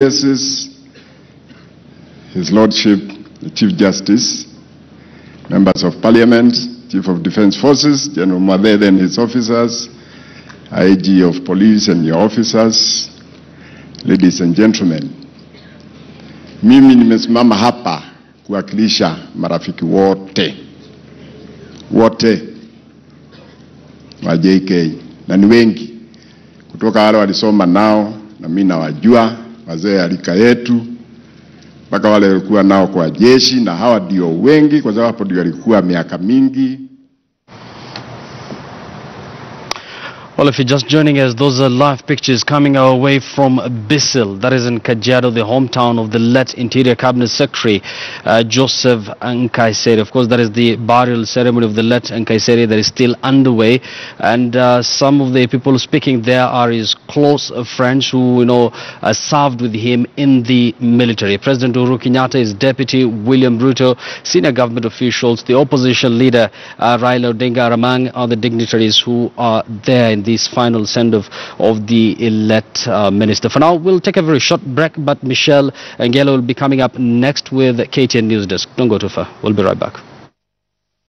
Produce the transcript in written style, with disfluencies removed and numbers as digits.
His Lordship, the Chief Justice, Members of Parliament, Chief of Defence Forces, General Muigai and his officers, IG of Police and your officers, ladies and gentlemen. Mimi nimesimama hapa kuwakilisha marafiki wote wa JK, na ni wengi kutoka wale walisoma nao na mimi nawajua, wazee alika yetu, mpaka wale walikuwa nao kwa jeshi, na hawa ndio wengi kwa sababu hapo ndio walikuwa miaka mingi. Well, if you're just joining us, those are live pictures coming our way from Bisil, that is in Kajiado, the hometown of the late Interior Cabinet Secretary Joseph Nkaissery. Of course, that is the burial ceremony of the late Nkaissery that is still underway, and some of the people speaking there are his close friends who served with him in the military. President Uhuru Kenyatta, his deputy William Ruto, senior government officials, the opposition leader Raila Odinga, among other dignitaries who are there in this final send-off of the elect minister. For now, we'll take a very short break, but Michelle Ngelo will be coming up next with KTN News Desk. Don't go too far. We'll be right back.